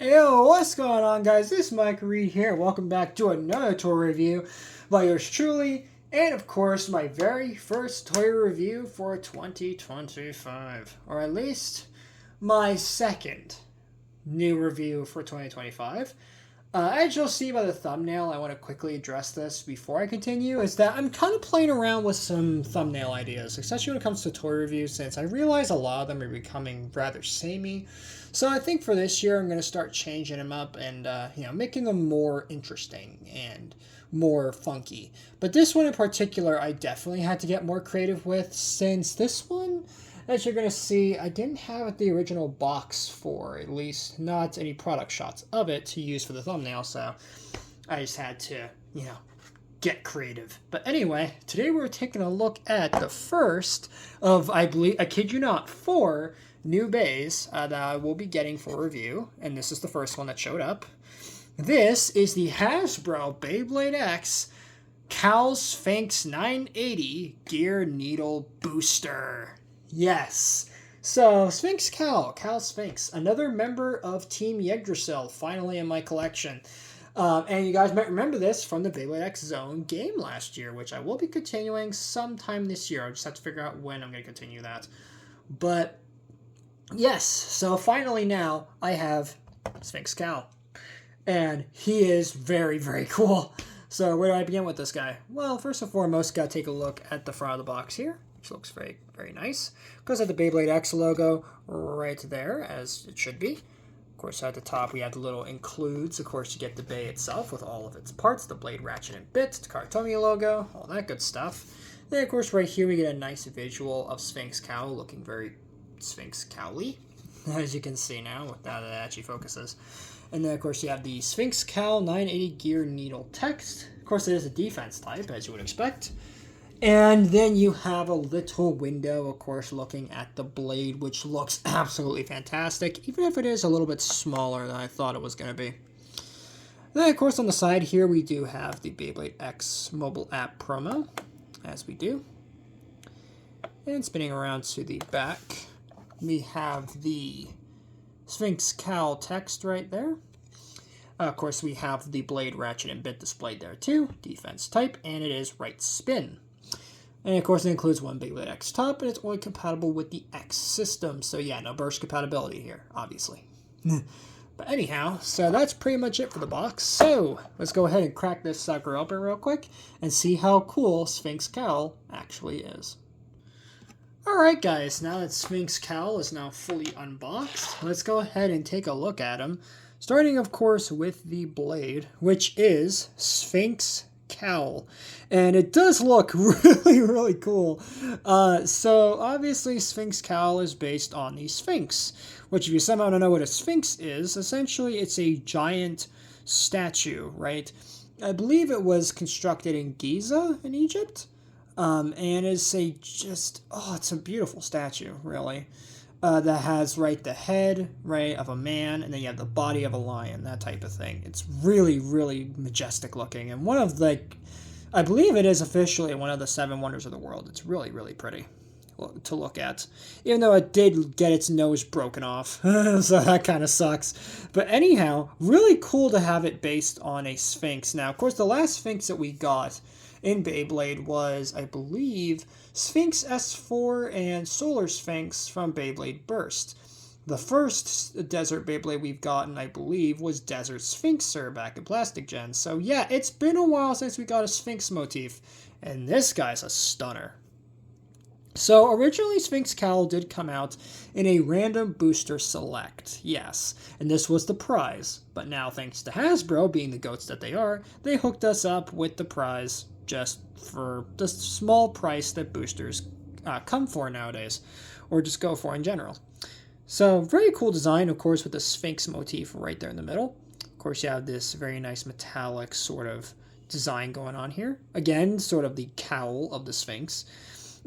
Yo, what's going on, guys? This is Mike Reed here. Welcome back to another toy review by yours truly, and of course, my very first toy review for 2025, or at least my second new review for 2025. As you'll see by the thumbnail, I want to quickly address this before I continue, is that I'm kind of playing around with some thumbnail ideas, especially when it comes to toy reviews, since I realize a lot of them are becoming rather samey. So I think for this year, I'm going to start changing them up and, making them more interesting and more funky. But this one in particular, I definitely had to get more creative with, since this one, as you're going to see, I didn't have the original box for, at least not any product shots of it to use for the thumbnail, so I just had to, get creative. But anyway, today we're taking a look at the first of, I believe, I kid you not, 4 new bays that I will be getting for review, and this is the first one that showed up. This is the Hasbro Beyblade X Cowl Sphinx 980 Gear Needle Booster. Yes. So, SphinxCowl, Cowl Sphinx, another member of Team Yggdrasil, finally in my collection. And you guys might remember this from the Beyblade X Zone game last year, which I will be continuing sometime this year. I just have to figure out when I'm going to continue that. But, yes, so finally now I have SphinxCowl. And he is very, very cool. So where do I begin with this guy? Well, first and foremost, got to take a look at the front of the box here, which looks very, very nice. Goes at the Beyblade X logo right there, as it should be. Of course, at the top, we have the little includes, of course, you get the bay itself with all of its parts, the blade, ratchet, and bit, the Kartomi logo, all that good stuff. Then, of course, right here, we get a nice visual of SphinxCowl looking very SphinxCowl-y, as you can see now, with that it actually focuses. And then, of course, you have the SphinxCowl 980 Gear Needle text. Of course, it is a defense type, as you would expect. And then you have a little window, of course, looking at the blade, which looks absolutely fantastic, even if it is a little bit smaller than I thought it was going to be. Then, of course, on the side here, we do have the Beyblade X mobile app promo, as we do. And spinning around to the back, we have the SphinxCowl text right there. Of course, we have the blade, ratchet, and bit displayed there too. Defense type, and it is right spin. And of course, it includes one Beyblade X top, and it's only compatible with the X system. So yeah, no burst compatibility here, obviously. But anyhow, so that's pretty much it for the box. So let's go ahead and crack this sucker open real quick and see how cool SphinxCowl actually is. Alright guys, now that SphinxCowl is now fully unboxed, let's go ahead and take a look at him. Starting, of course, with the blade, which is SphinxCowl. And it does look really, really cool. So, obviously, SphinxCowl is based on the Sphinx, which if you somehow don't know what a Sphinx is, essentially it's a giant statue, right? I believe it was constructed in Giza in Egypt. And it's it's a beautiful statue, really, that has, the head, of a man, and then you have the body of a lion, that type of thing. It's really, really majestic looking, and one of I believe it is officially one of the 7 wonders of the world. It's really, really pretty to look at, even though it did get its nose broken off, so that kind of sucks. But anyhow, really cool to have it based on a Sphinx. Now, of course, the last Sphinx that we got in Beyblade was, I believe, Sphinx S4 and Solar Sphinx from Beyblade Burst. The first Desert Beyblade we've gotten, I believe, was Desert Sphinxer back in Plastic Gen. So yeah, it's been a while since we got a Sphinx motif, and this guy's a stunner. So originally SphinxCowl did come out in a random booster select, yes, and this was the prize. But now, thanks to Hasbro, being the goats that they are, they hooked us up with the prize just for the small price that boosters come for nowadays, or just go for in general. So very cool design, of course, with the Sphinx motif right there in the middle. Of course, you have this very nice metallic sort of design going on here. Again, sort of the cowl of the Sphinx.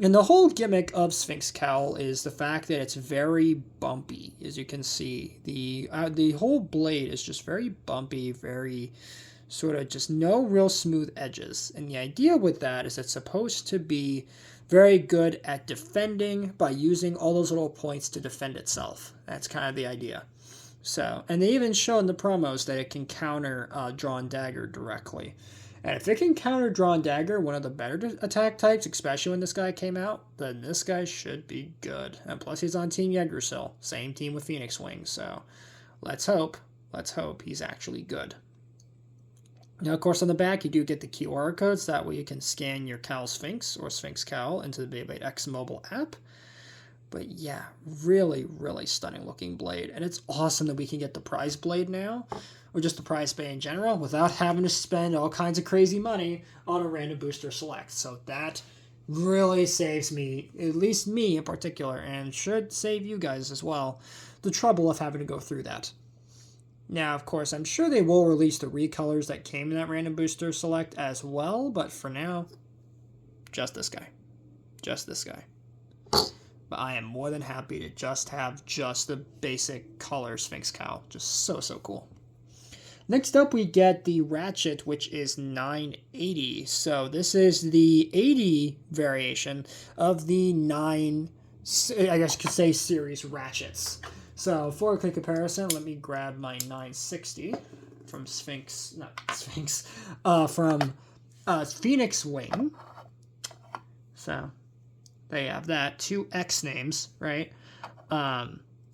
And the whole gimmick of SphinxCowl is the fact that it's very bumpy, as you can see. The whole blade is just very bumpy, very sort of just no real smooth edges. And the idea with that is it's supposed to be very good at defending by using all those little points to defend itself. That's kind of the idea. So, and they even show in the promos that it can counter Drawn Dagger directly. And if it can counter Drawn Dagger, one of the better attack types, especially when this guy came out, then this guy should be good. And plus he's on Team Yggdrasil, same team with Phoenix Wing, so let's hope he's actually good. Now, of course, on the back, you do get the QR codes. That way you can scan your Cowl Sphinx or SphinxCowl into the Beyblade X mobile app. But yeah, really, really stunning looking blade. And it's awesome that we can get the prize blade now, or just the prize blade in general, without having to spend all kinds of crazy money on a random booster select. So that really saves me, at least me in particular, and should save you guys as well, the trouble of having to go through that. Now, of course, I'm sure they will release the recolors that came in that random booster select as well, but for now, just this guy. Just this guy. But I am more than happy to just have just the basic color SphinxCowl. Just so, so cool. Next up, we get the Ratchet, which is 980. So this is the 80 variation of the 9, I guess you could say, series Ratchets. So for a quick comparison, let me grab my 960 from Sphinx, from Phoenix Wing. So they have that, 2 X names, right?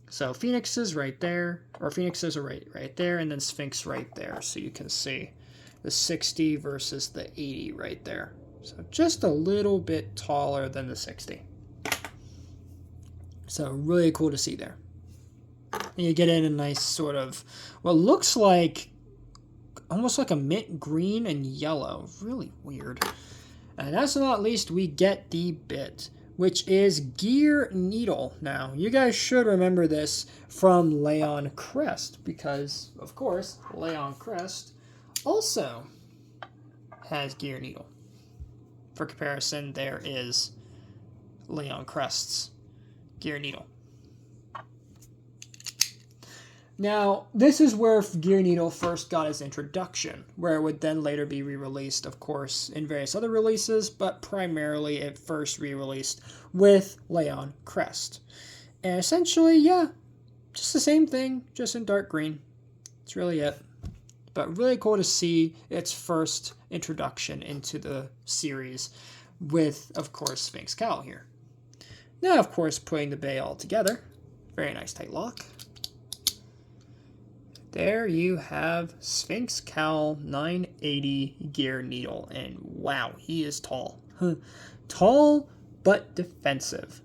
So Phoenix is right there, or Phoenixes are right there, and then Sphinx right there. So you can see the 60 versus the 80 right there. So just a little bit taller than the 60. So really cool to see there. And you get in a nice sort of what looks like almost like a mint green and yellow. Really weird. And last but not least, we get the bit, which is Gear Needle. Now, you guys should remember this from Leon Crest, because, of course, Leon Crest also has Gear Needle. For comparison, there is Leon Crest's Gear Needle. Now, this is where Gear Needle first got its introduction, where it would then later be re-released, of course, in various other releases, but primarily it first re-released with Leon Crest. And essentially, yeah, just the same thing, just in dark green. That's really it. But really cool to see its first introduction into the series with, of course, SphinxCowl here. Now, of course, putting the bay all together. Very nice tight lock. There you have SphinxCowl 980 Gear Needle, and wow, he is tall. Tall, but defensive.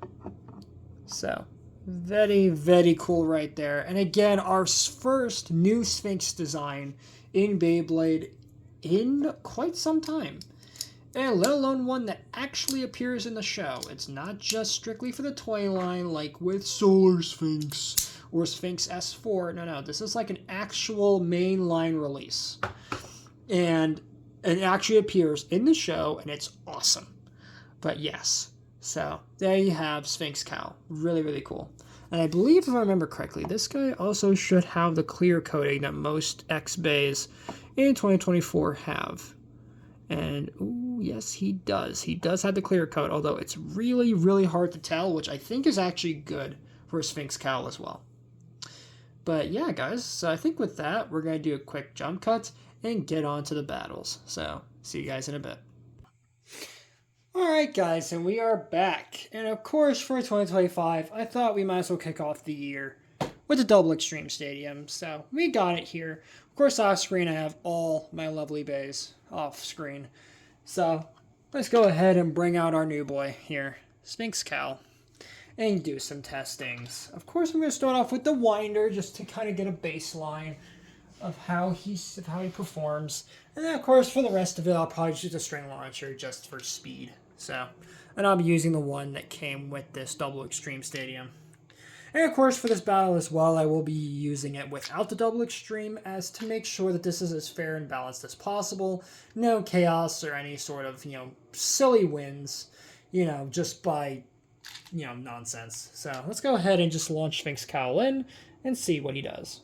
So, very, very cool right there. And again, our first new Sphinx design in Beyblade in quite some time. And let alone one that actually appears in the show. It's not just strictly for the toy line like with Solar Sphinx or Sphinx S4. No, this is like an actual mainline release. And it actually appears in the show, and it's awesome. But yes, so there you have SphinxCowl. Really, really cool. And I believe, if I remember correctly, this guy also should have the clear coating that most X-Bays in 2024 have. And, ooh, yes, he does. He does have the clear coat, although it's really, really hard to tell, which I think is actually good for SphinxCowl as well. But yeah, guys, so I think with that, we're going to do a quick jump cut and get on to the battles. So, see you guys in a bit. Alright, guys, and we are back. And of course, for 2025, I thought we might as well kick off the year with the Double Extreme Stadium. So, we got it here. Of course, off screen, I have all my lovely bays off screen. So, let's go ahead and bring out our new boy here, SphinxCowl, and do some testings. Of course, I'm going to start off with the winder just to kind of get a baseline of how he performs. And then, of course, for the rest of it, I'll probably use a string launcher just for speed. So, and I'll be using the one that came with this Double Extreme Stadium. And of course, for this battle as well, I will be using it without the Double Extreme, as to make sure that this is as fair and balanced as possible. No chaos or any sort of, silly wins, just by, nonsense. So let's go ahead and just launch SphinxCowl in and see what he does.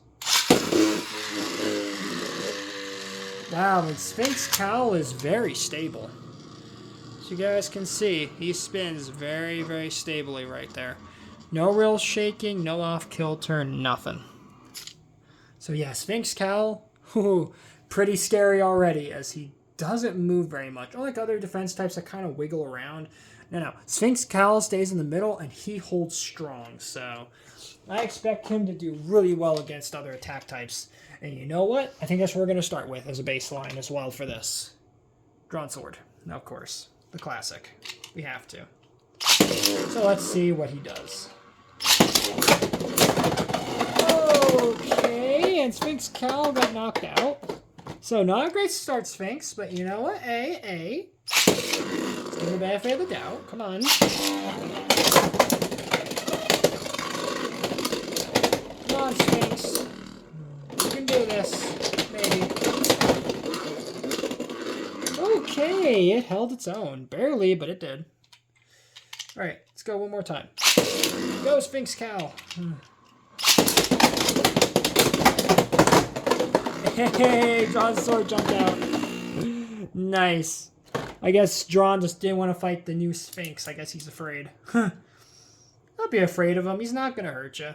Wow, and SphinxCowl is very stable. So you guys can see, he spins very, very stably right there. No real shaking, no off kilter, nothing. So yeah, SphinxCowl, pretty scary already, as he doesn't move very much. Unlike other defense types that kind of wiggle around. No. SphinxCowl stays in the middle, and he holds strong. So I expect him to do really well against other attack types. And you know what? I think that's what we're going to start with as a baseline as well for this. Drawn sword. Of course. The classic. We have to. So let's see what he does. Okay, and SphinxCowl got knocked out. So not a great start, Sphinx, but you know what? Let's give him the benefit of the doubt. Come on. Come on, Sphinx. You can do this. Maybe. Okay, it held its own. Barely, but it did. Alright, let's go one more time. Go, SphinxCowl. Hey, Drawn sword jumped out. Nice. I guess Drawn just didn't want to fight the new Sphinx. I guess he's afraid. Don't be afraid of him. He's not going to hurt you.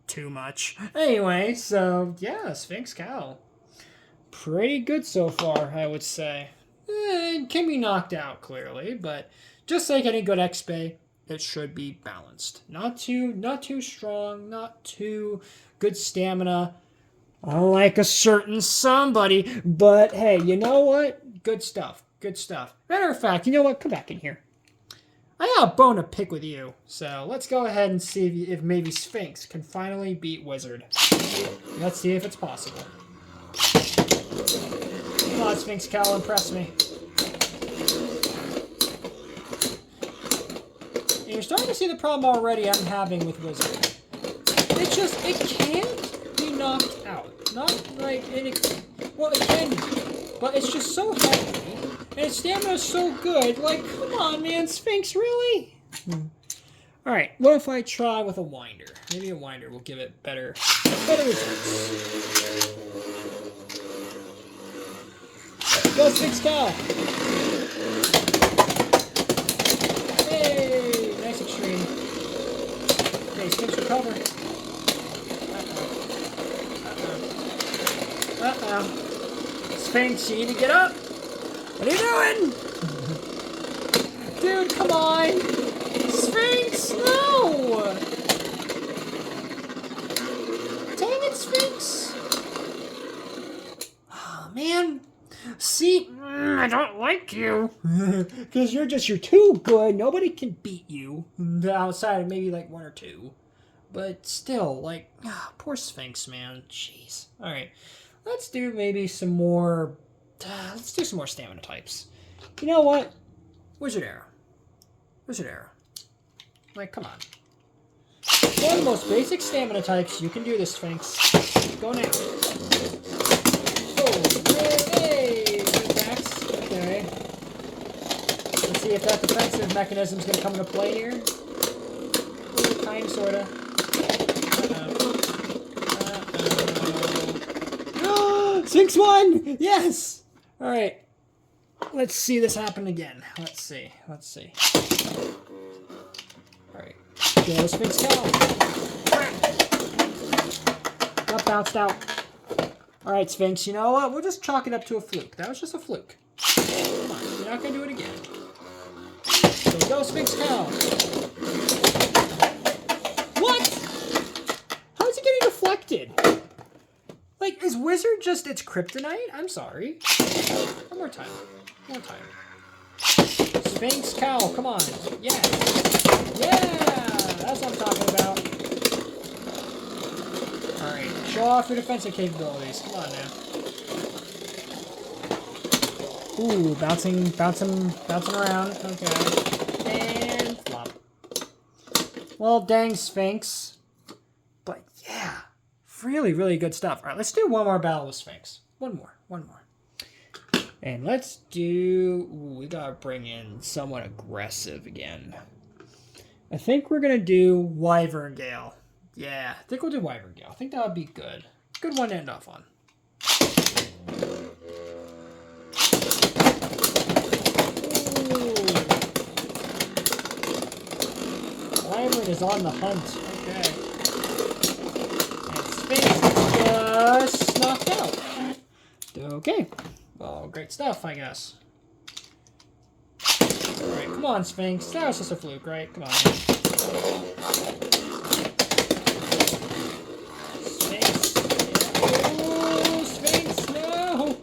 Too much. Anyway, so yeah, SphinxCowl. Pretty good so far, I would say. It can be knocked out, clearly, but just like any good XP, it should be balanced. Not too strong, not too good stamina. Unlike a certain somebody, but hey, you know what? Good stuff. Good stuff. Matter of fact, you know what? Come back in here. I got a bone to pick with you, so let's go ahead and see if maybe Sphinx can finally beat Wizard. Let's see if it's possible. Come on, SphinxCowl, impress me. And you're starting to see the problem already I'm having with Wizard. It can't be knocked out. Not like, well, it can be, but it's just so heavy, and its stamina is so good. Like, come on, man, Sphinx, really? Alright, what if I try with a winder? Maybe a winder will give it better results. Go, SphinxCowl! Hey, nice extreme. Okay, Sphinx recover. Sphinx, you need to get up. What are you doing? Dude, come on. Sphinx, no. Dang it, Sphinx. Oh, man. See, I don't like you. Because you're too good. Nobody can beat you. Outside of maybe like one or two. But still, like, poor Sphinx, man. Jeez. Alright. Let's do maybe some more... let's do some more stamina types. You know what? Wizard Arrow. Wizard Arrow. Like, come on. One of the most basic stamina types. You can do this, Sphinx. Go now. Oh, hey! Good attacks. Okay. Let's see if that defensive mechanism is going to come into play here. Kind of, sort of. Sphinx won! Yes! Alright. Let's see this happen again. Let's see. Alright. Go, SphinxCowl. Got bounced out. Alright, Sphinx, you know what? We'll just chalk it up to a fluke. That was just a fluke. Come on, you're not gonna do it again. So go, SphinxCowl. What? How is it getting deflected? Like, is Wizard just its kryptonite? I'm sorry. One more time. SphinxCowl, come on. Yeah. That's what I'm talking about. Alright, show off your defensive capabilities. Come on now. Ooh, bouncing around. Okay. And flop. Well, dang, Sphinx. But yeah. Really, really good stuff. All right, let's do one more battle with Sphinx. One more. And let's do... Ooh, we gotta bring in somewhat aggressive again. I think we're gonna do Wyvern Gale. Yeah, I think we'll do Wyvern Gale. I think that would be good. Good one to end off on. Ooh. Wyvern is on the hunt. Okay. And Sphinx is just knocked out. Okay. Well, great stuff, I guess. Alright, come on, Sphinx. That was just a fluke, right? Come on. Sphinx. Oh, Sphinx, no!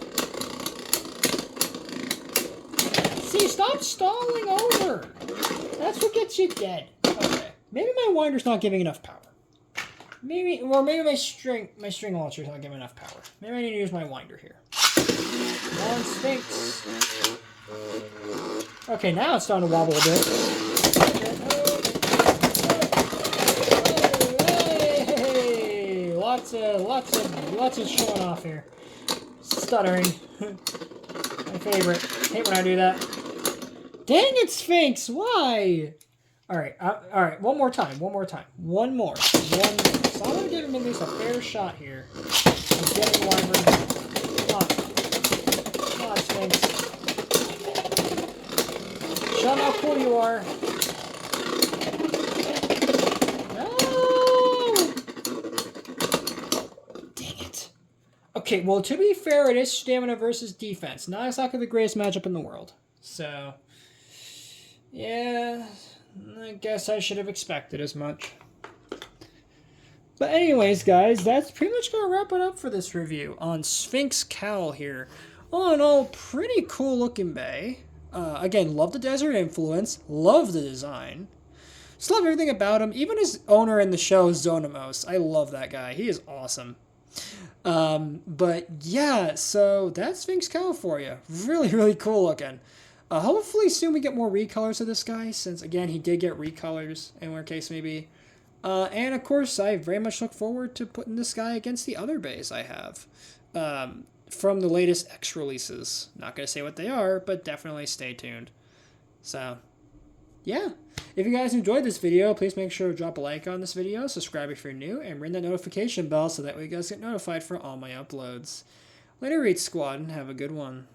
See, stop stalling over. That's what gets you dead. Okay. Maybe my winder's not giving enough power. Maybe my string launcher's not giving enough power. Maybe I need to use my winder here. Come on, Sphinx. Okay, now it's starting to wobble a bit. Hey! Lots of showing off here. Stuttering. My favorite. Hate when I do that. Dang it, Sphinx! Why? Alright, one more time. One more. So I'm going to give him at least a fair shot here. I'm getting wyvern. Come on, Sphinx. Show them how cool you are. No! Dang it. Okay, well, to be fair, it is stamina versus defense. Not exactly the greatest matchup in the world. So, yeah, I guess I should have expected as much. But anyways, guys, that's pretty much going to wrap it up for this review on SphinxCowl here. All in all, pretty cool looking bay. Again, love the desert influence. Love the design. Just love everything about him. Even his owner in the show, Zonamos. I love that guy. He is awesome. But yeah, so that's SphinxCowl for you. Really, really cool looking. Hopefully soon we get more recolors of this guy, since again, he did get recolors, in whatever case may be. And of course, I very much look forward to putting this guy against the other bays I have. From the latest X releases. Not going to say what they are, but definitely stay tuned. So, yeah. If you guys enjoyed this video, please make sure to drop a like on this video, subscribe if you're new, and ring that notification bell so that way you guys get notified for all my uploads. Later, Read Squad, and have a good one.